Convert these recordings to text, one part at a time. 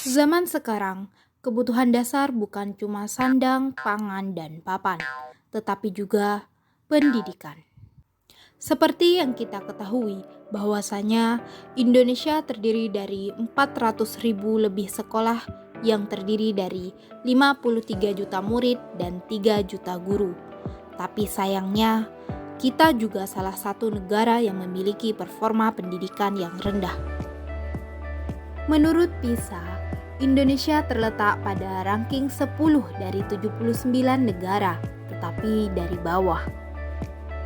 Zaman sekarang, kebutuhan dasar bukan cuma sandang, pangan, dan papan, tetapi juga pendidikan. Seperti yang kita ketahui, bahwasanya Indonesia terdiri dari 400.000 lebih sekolah yang terdiri dari 53 juta murid dan 3 juta guru. Tapi sayangnya, kita juga salah satu negara yang memiliki performa pendidikan yang rendah. Menurut PISA, Indonesia terletak pada ranking 10 dari 79 negara, tetapi dari bawah.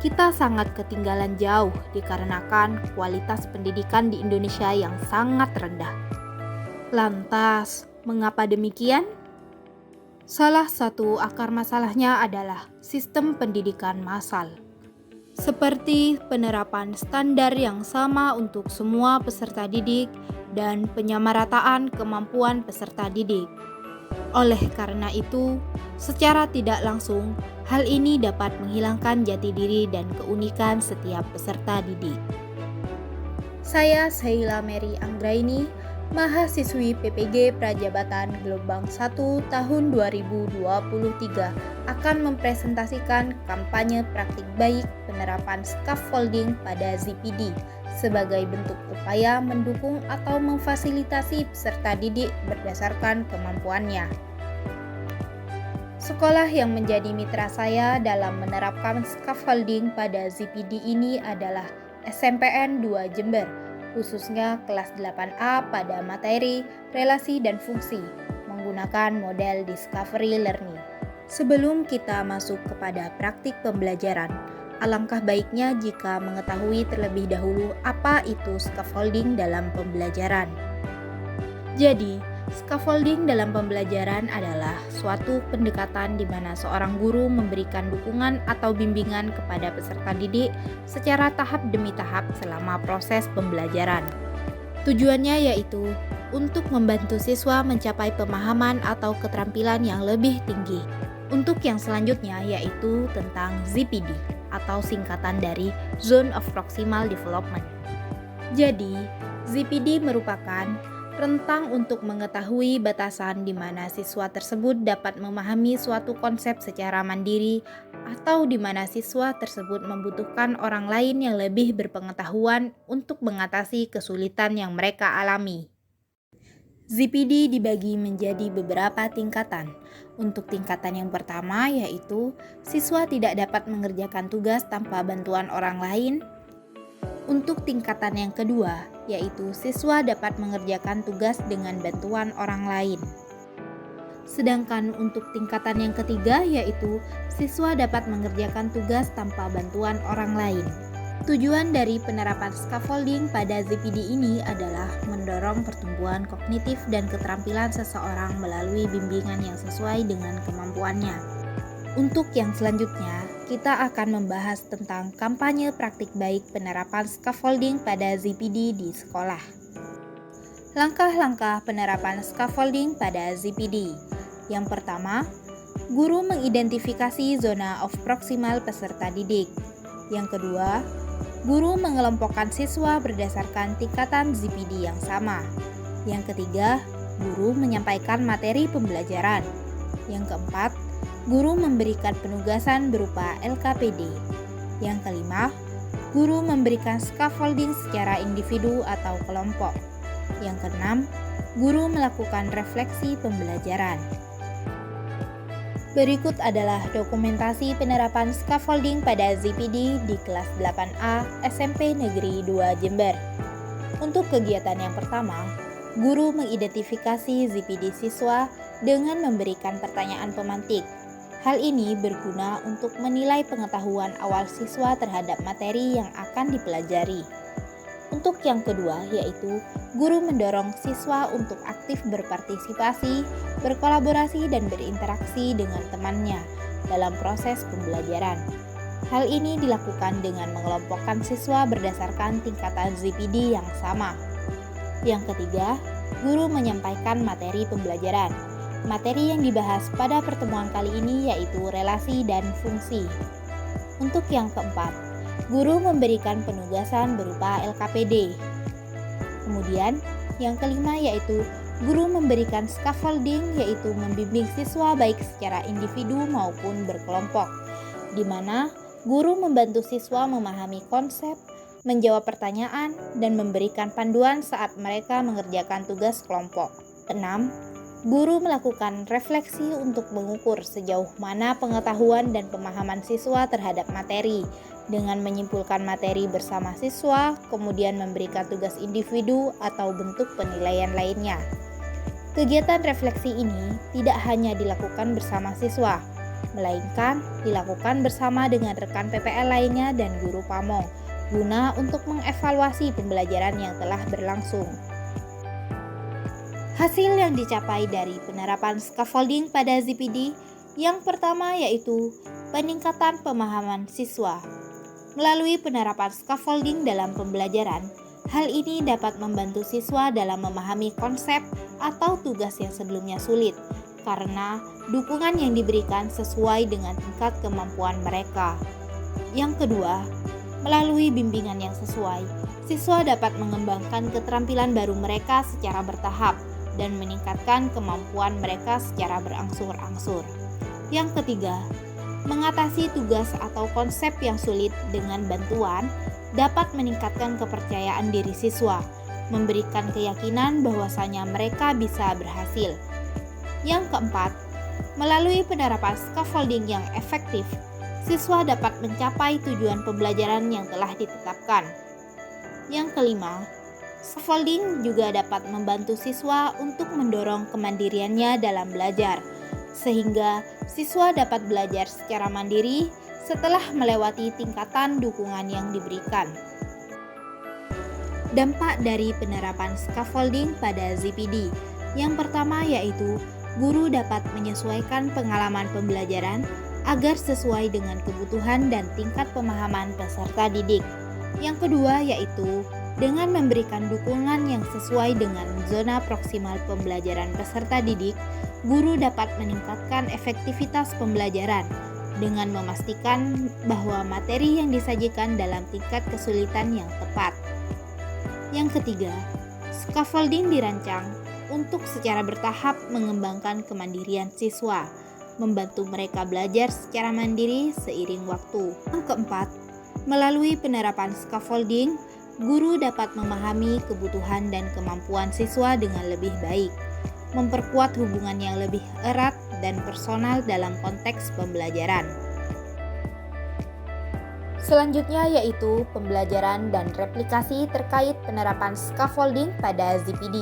Kita sangat ketinggalan jauh dikarenakan kualitas pendidikan di Indonesia yang sangat rendah. Lantas, mengapa demikian? Salah satu akar masalahnya adalah sistem pendidikan massal. Seperti penerapan standar yang sama untuk semua peserta didik dan penyamarataan kemampuan peserta didik. Oleh karena itu, secara tidak langsung, hal ini dapat menghilangkan jati diri dan keunikan setiap peserta didik. Saya Sheila Mary Anggraini, mahasiswi PPG Prajabatan Gelombang 1 tahun 2023 akan mempresentasikan kampanye praktik baik penerapan scaffolding pada ZPD sebagai bentuk upaya mendukung atau memfasilitasi peserta didik berdasarkan kemampuannya. Sekolah yang menjadi mitra saya dalam menerapkan scaffolding pada ZPD ini adalah SMPN 2 Jember, khususnya kelas 8A pada materi, relasi, dan fungsi, menggunakan model discovery learning. Sebelum kita masuk kepada praktik pembelajaran, alangkah baiknya jika mengetahui terlebih dahulu apa itu scaffolding dalam pembelajaran. Jadi, scaffolding dalam pembelajaran adalah suatu pendekatan di mana seorang guru memberikan dukungan atau bimbingan kepada peserta didik secara tahap demi tahap selama proses pembelajaran. Tujuannya yaitu untuk membantu siswa mencapai pemahaman atau keterampilan yang lebih tinggi. Untuk yang selanjutnya yaitu tentang ZPD atau singkatan dari Zone of Proximal Development. Jadi, ZPD merupakan rentang untuk mengetahui batasan di mana siswa tersebut dapat memahami suatu konsep secara mandiri atau di mana siswa tersebut membutuhkan orang lain yang lebih berpengetahuan untuk mengatasi kesulitan yang mereka alami. ZPD dibagi menjadi beberapa tingkatan. Untuk tingkatan yang pertama yaitu siswa tidak dapat mengerjakan tugas tanpa bantuan orang lain. Untuk tingkatan yang kedua, yaitu siswa dapat mengerjakan tugas dengan bantuan orang lain. Sedangkan untuk tingkatan yang ketiga, yaitu siswa dapat mengerjakan tugas tanpa bantuan orang lain. Tujuan dari penerapan scaffolding pada ZPD ini adalah mendorong pertumbuhan kognitif dan keterampilan seseorang melalui bimbingan yang sesuai dengan kemampuannya. Untuk yang selanjutnya, kita akan membahas tentang kampanye praktik baik penerapan scaffolding pada ZPD di sekolah. Langkah-langkah penerapan scaffolding pada ZPD. Yang pertama, guru mengidentifikasi zona of proximal peserta didik. Yang kedua, guru mengelompokkan siswa berdasarkan tingkatan ZPD yang sama. Yang ketiga, guru menyampaikan materi pembelajaran. Yang keempat, guru memberikan penugasan berupa LKPD. Yang kelima, guru memberikan scaffolding secara individu atau kelompok. Yang keenam, guru melakukan refleksi pembelajaran. Berikut adalah dokumentasi penerapan scaffolding pada ZPD di kelas 8A SMP Negeri 2 Jember. Untuk kegiatan yang pertama, guru mengidentifikasi ZPD siswa dengan memberikan pertanyaan pemantik. Hal ini berguna untuk menilai pengetahuan awal siswa terhadap materi yang akan dipelajari. Untuk yang kedua, yaitu guru mendorong siswa untuk aktif berpartisipasi, berkolaborasi, dan berinteraksi dengan temannya dalam proses pembelajaran. Hal ini dilakukan dengan mengelompokkan siswa berdasarkan tingkatan ZPD yang sama. Yang ketiga, guru menyampaikan materi pembelajaran. Materi yang dibahas pada pertemuan kali ini yaitu relasi dan fungsi. Untuk yang keempat, guru memberikan penugasan berupa LKPD. Kemudian, yang kelima yaitu guru memberikan scaffolding, yaitu membimbing siswa baik secara individu maupun berkelompok, di mana guru membantu siswa memahami konsep, menjawab pertanyaan, dan memberikan panduan saat mereka mengerjakan tugas kelompok. 6. Guru melakukan refleksi untuk mengukur sejauh mana pengetahuan dan pemahaman siswa terhadap materi, dengan menyimpulkan materi bersama siswa, kemudian memberikan tugas individu atau bentuk penilaian lainnya. Kegiatan refleksi ini tidak hanya dilakukan bersama siswa, melainkan dilakukan bersama dengan rekan PPL lainnya dan guru PAMO, guna untuk mengevaluasi pembelajaran yang telah berlangsung. Hasil yang dicapai dari penerapan scaffolding pada ZPD yang pertama yaitu peningkatan pemahaman siswa. Melalui penerapan scaffolding dalam pembelajaran, hal ini dapat membantu siswa dalam memahami konsep atau tugas yang sebelumnya sulit, karena dukungan yang diberikan sesuai dengan tingkat kemampuan mereka. Yang kedua, melalui bimbingan yang sesuai, siswa dapat mengembangkan keterampilan baru mereka secara bertahap dan meningkatkan kemampuan mereka secara berangsur-angsur. Yang ketiga, mengatasi tugas atau konsep yang sulit dengan bantuan dapat meningkatkan kepercayaan diri siswa, memberikan keyakinan bahwasanya mereka bisa berhasil. Yang keempat, melalui penerapan scaffolding yang efektif, siswa dapat mencapai tujuan pembelajaran yang telah ditetapkan. Yang kelima, scaffolding juga dapat membantu siswa untuk mendorong kemandiriannya dalam belajar, sehingga siswa dapat belajar secara mandiri setelah melewati tingkatan dukungan yang diberikan. Dampak dari penerapan scaffolding pada ZPD yang pertama yaitu guru dapat menyesuaikan pengalaman pembelajaran agar sesuai dengan kebutuhan dan tingkat pemahaman peserta didik. Yang kedua yaitu dengan memberikan dukungan yang sesuai dengan zona proksimal pembelajaran peserta didik, guru dapat meningkatkan efektivitas pembelajaran dengan memastikan bahwa materi yang disajikan dalam tingkat kesulitan yang tepat. Yang ketiga, scaffolding dirancang untuk secara bertahap mengembangkan kemandirian siswa, membantu mereka belajar secara mandiri seiring waktu. Yang keempat, melalui penerapan scaffolding, guru dapat memahami kebutuhan dan kemampuan siswa dengan lebih baik, memperkuat hubungan yang lebih erat dan personal dalam konteks pembelajaran. Selanjutnya yaitu pembelajaran dan replikasi terkait penerapan scaffolding pada ZPD.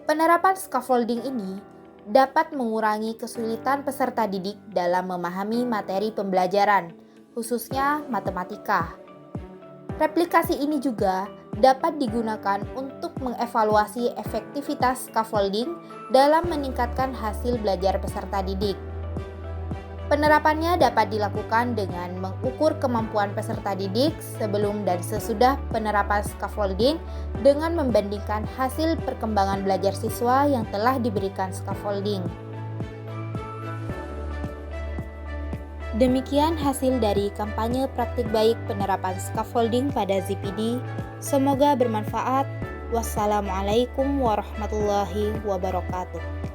Penerapan scaffolding ini dapat mengurangi kesulitan peserta didik dalam memahami materi pembelajaran, khususnya matematika. Replikasi ini juga dapat digunakan untuk mengevaluasi efektivitas scaffolding dalam meningkatkan hasil belajar peserta didik. Penerapannya dapat dilakukan dengan mengukur kemampuan peserta didik sebelum dan sesudah penerapan scaffolding dengan membandingkan hasil perkembangan belajar siswa yang telah diberikan scaffolding. Demikian hasil dari kampanye praktik baik penerapan scaffolding pada ZPD. Semoga bermanfaat. Wassalamualaikum warahmatullahi wabarakatuh.